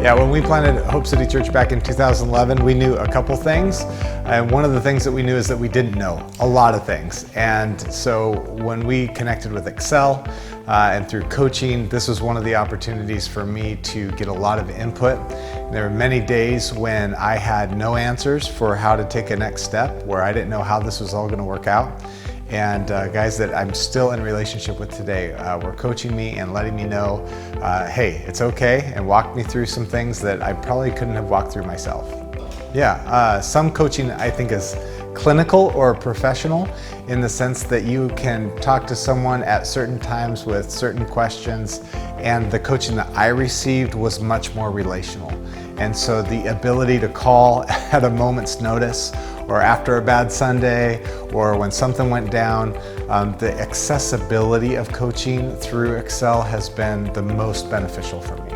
Yeah, when we planted Hope City Church back in 2011, we knew a couple things. And one of the things that we knew is that we didn't know a lot of things. And so when we connected with Excel and through coaching, this was one of the opportunities for me to get a lot of input. There were many days when I had no answers for how to take a next step, where I didn't know how this was all going to work out. And guys that I'm still in relationship with today were coaching me and letting me know, hey, it's okay, and walked me through some things that I probably couldn't have walked through myself. Yeah, some coaching I think is clinical or professional in the sense that you can talk to someone at certain times with certain questions, and the coaching that I received was much more relational. And so the ability to call at a moment's notice, or after a bad Sunday, or when something went down, the accessibility of coaching through Excel has been the most beneficial for me.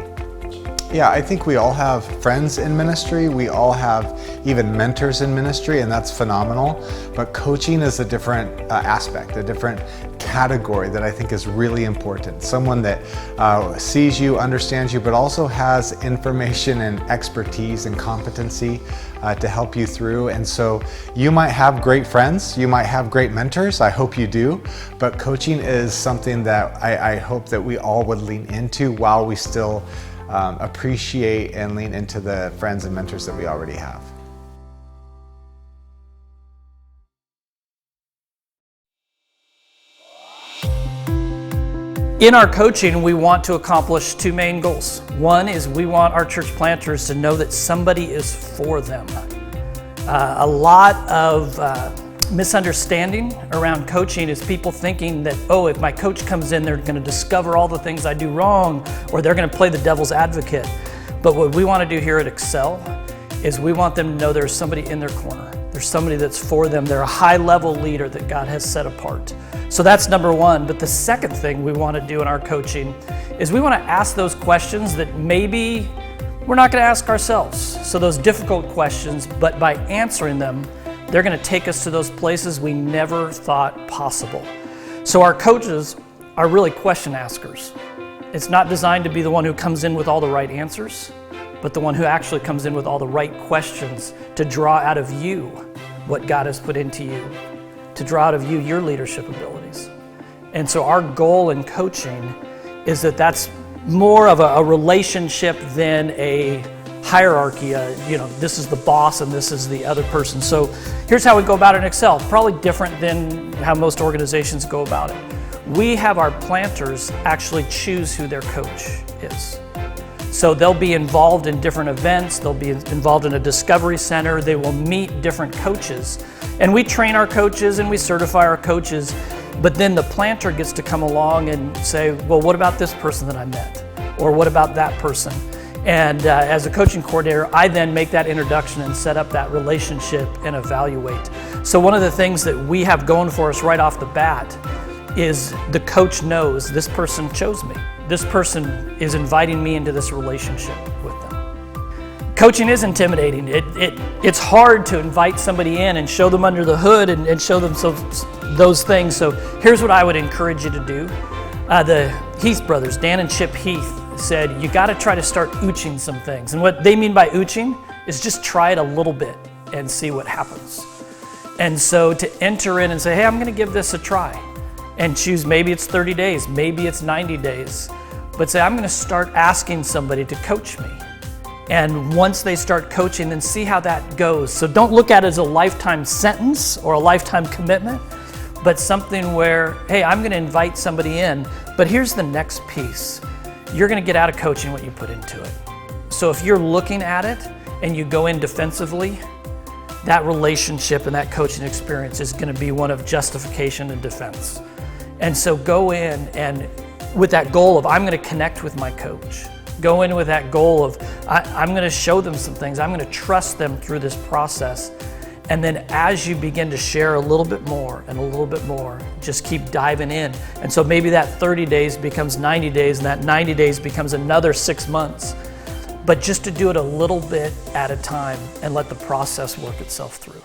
Yeah, I think we all have friends in ministry. We all have even mentors in ministry, and that's phenomenal. But coaching is a different aspect, a different category that I think is really important. Someone that sees you, understands you, but also has information and expertise and competency to help you through. And so you might have great friends, you might have great mentors, I hope you do, but coaching is something that I hope that we all would lean into while we still appreciate and lean into the friends and mentors that we already have. In our coaching, we want to accomplish two main goals. One is we want our church planters to know that somebody is for them. A lot of misunderstanding around coaching is people thinking that, oh, if my coach comes in, they're going to discover all the things I do wrong, or they're going to play the devil's advocate. But what we want to do here at Excel is we want them to know there's somebody in their corner. There's somebody that's for them. They're a high-level leader that God has set apart. So that's number one. But the second thing we want to do in our coaching is we want to ask those questions that maybe we're not going to ask ourselves. So those difficult questions, but by answering them, they're going to take us to those places we never thought possible. So our coaches are really question askers. It's not designed to be the one who comes in with all the right answers, but the one who actually comes in with all the right questions to draw out of you what God has put into you, to draw out of you your leadership abilities. And so our goal in coaching is that that's more of a relationship than a hierarchy. This is the boss and this is the other person. So here's how we go about it in Excel. Probably different than how most organizations go about it. We have our planters actually choose who their coach is. So they'll be involved in different events, they'll be involved in a discovery center, they will meet different coaches. And we train our coaches and we certify our coaches, but then the planter gets to come along and say, well, what about this person that I met? Or what about that person? And as a coaching coordinator, I then make that introduction and set up that relationship and evaluate. So one of the things that we have going for us right off the bat is the coach knows this person chose me. This person is inviting me into this relationship with them. Coaching is intimidating. It's hard to invite somebody in and show them under the hood and show them those things. So here's what I would encourage you to do. The Heath brothers, Dan and Chip Heath, said you got to try to start ooching some things. And what they mean by ooching is just try it a little bit and see what happens. And so to enter in and say, hey, I'm going to give this a try. And choose, maybe it's 30 days, maybe it's 90 days, but say, I'm going to start asking somebody to coach me. And once they start coaching, then see how that goes. So don't look at it as a lifetime sentence or a lifetime commitment, but something where, hey, I'm going to invite somebody in, but here's the next piece. You're going to get out of coaching what you put into it. So if you're looking at it and you go in defensively, that relationship and that coaching experience is going to be one of justification and defense. And so go in and with that goal of, I'm going to connect with my coach. Go in with that goal of, I'm going to show them some things. I'm going to trust them through this process. And then as you begin to share a little bit more and a little bit more, just keep diving in. And so maybe that 30 days becomes 90 days and that 90 days becomes another 6 months. But just to do it a little bit at a time and let the process work itself through.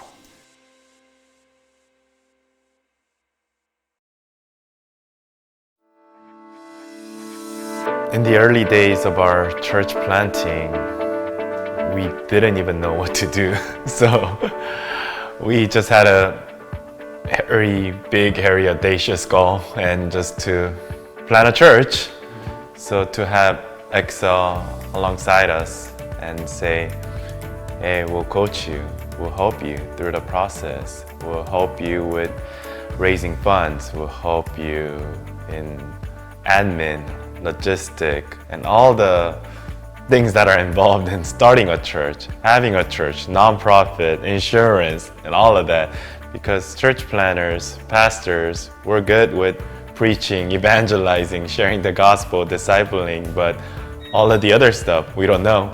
In the early days of our church planting, we didn't even know what to do. So we just had a very big, hairy, audacious goal, and just to plant a church. So to have Excel alongside us and say, hey, we'll coach you, we'll help you through the process, we'll help you with raising funds, we'll help you in admin, logistic, and all the things that are involved in starting a church, having a church, nonprofit, insurance, and all of that. Because church planners, pastors, we're good with preaching, evangelizing, sharing the gospel, discipling, but all of the other stuff, we don't know.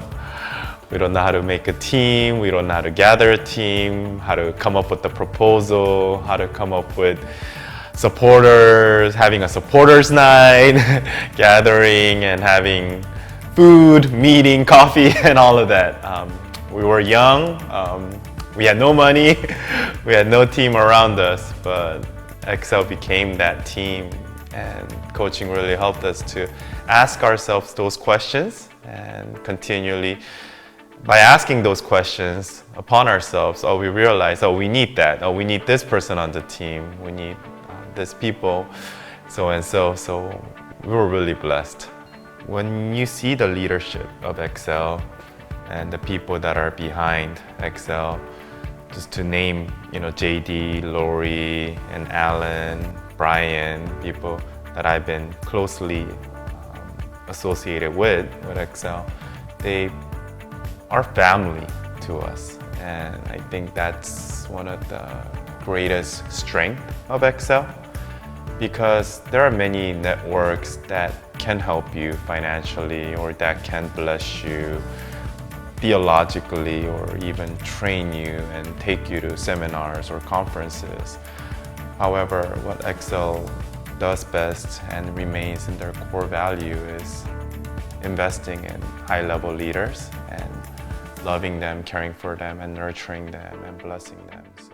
We don't know how to make a team, we don't know how to gather a team, how to come up with the proposal, how to come up with supporters, having a supporters night, gathering and having food, meeting, coffee, and all of that. We were young, we had no money, we had no team around us, but Excel became that team, and coaching really helped us to ask ourselves those questions, and continually, by asking those questions upon ourselves, we realize, we need that, we need this person on the team, we need this people, so and so. So we were really blessed. When you see the leadership of Excel and the people that are behind Excel, just to name, JD, Lori, and Alan, Brian, people that I've been closely associated with Excel, they are family to us. And I think that's one of the greatest strengths of Excel, because there are many networks that can help you financially, or that can bless you theologically, or even train you and take you to seminars or conferences. However, what Excel does best and remains in their core value is investing in high-level leaders and loving them, caring for them, and nurturing them and blessing them. So.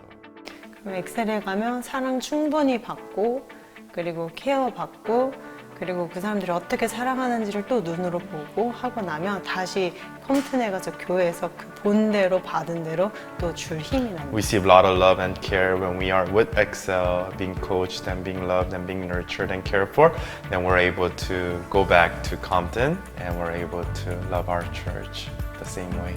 그럼 엑셀에 가면 사랑 충분히 받고, 그리고 케어 받고, 그리고 그 사람들이 어떻게 살아가는지를 또 눈으로 보고 하고 나면 다시 컴튼에 가서 교회에서 그 본대로 받은 대로 또 줄 힘이 납니다. We receive a lot of love and care when we are with Excel, being coached and being loved and being nurtured and cared for. Then we're able to go back to Compton and we're able to love our church the same way.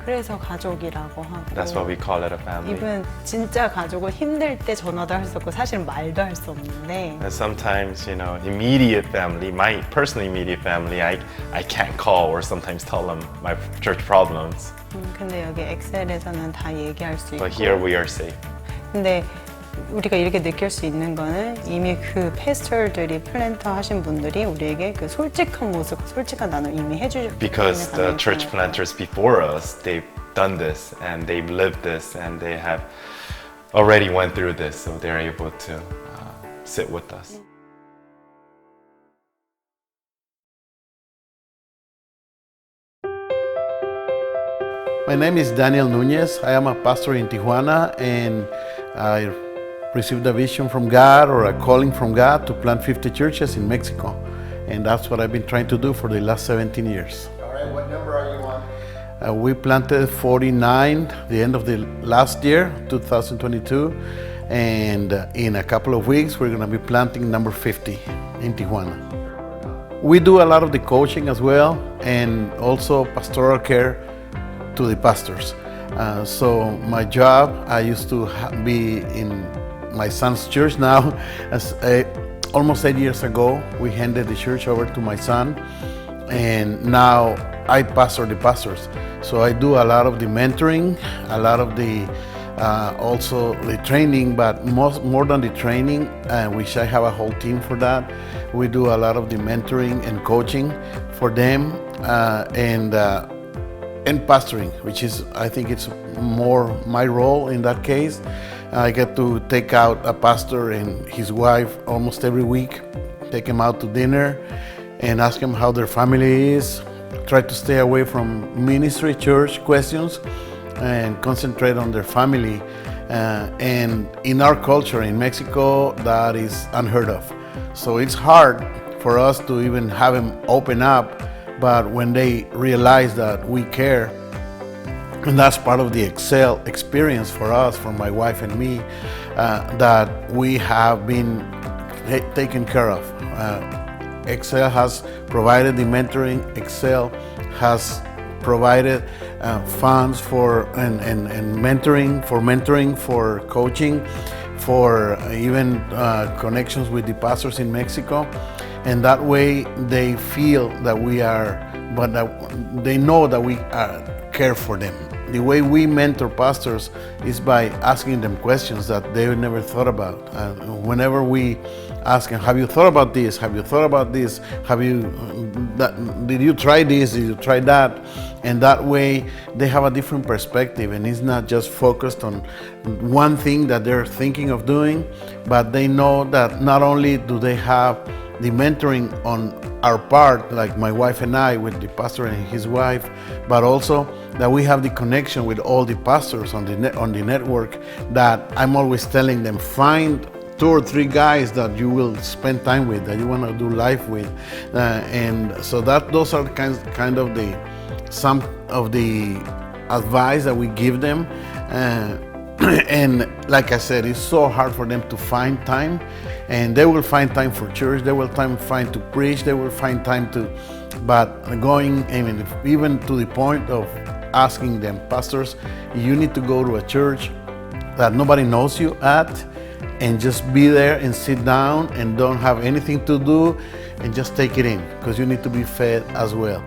그래서 가족이라고 하고. That's why we call it a family. 이분 진짜 가족은 힘들 때 전화도 할 수 없고 사실 말도 할 수 없는데. And sometimes, immediate family, my personal immediate family, I can't call or sometimes tell them my church problems. 근데 여기 엑셀에서는 다 얘기할 수 있고. But here we are safe. 근데 우리가 이렇게 느낄 수 있는 거는 이미 그 패스터들이 플랜터 하신 분들이 우리에게 그 솔직한 모습, 솔직한 나눔 이미 해주셨기 때문에 Because the church planters before us, they've done this and they've lived this and they have already went through this, so they're able to sit with us. My name is Daniel Nunez. I am a pastor in Tijuana, and I received a vision from God, or a calling from God, to plant 50 churches in Mexico. And that's what I've been trying to do for the last 17 years. All right, what number are you on? We planted 49 the end of the last year, 2022. And in a couple of weeks, we're going to be planting number 50 in Tijuana. We do a lot of the coaching as well, and also pastoral care to the pastors. So my job, I used to be in my son's church now. Almost 8 years ago, we handed the church over to my son, and now I pastor the pastors. So I do a lot of the mentoring, a lot of the also the training, but more than the training, which I have a whole team for that. We do a lot of the mentoring and coaching for them, and pastoring, which is, I think it's more my role in that case. I get to take out a pastor and his wife almost every week, take them out to dinner and ask them how their family is, try to stay away from ministry, church questions, and concentrate on their family. And in our culture in Mexico, that is unheard of. So it's hard for for us to even have them open up, but when they realize that we care, and that's part of the Excel experience for us, for my wife and me, that we have been taken care of. Excel has provided the mentoring. Excel has provided funds for and mentoring, for coaching, for even connections with the pastors in Mexico, and that way they feel that we are, but that they know that we care for them. The way we mentor pastors is by asking them questions that they never thought about. Whenever we ask them, have you thought about this? Have you thought about this? Did you try this? Did you try that? And that way they have a different perspective, and it's not just focused on one thing that they're thinking of doing, but they know that not only do they have the mentoring on our part, like my wife and I with the pastor and his wife, but also that we have the connection with all the pastors on the network, that I'm always telling them, find 2 or 3 guys that you will spend time with, that you want to do life with, and so that those are kind of some of the advice that we give them. And like I said, it's so hard for them to find time, and they will find time for church, they will find time to preach, they will find time to, but going, I mean, even to the point of asking them, pastors, you need to go to a church that nobody knows you at, and just be there and sit down and don't have anything to do and just take it in, because you need to be fed as well.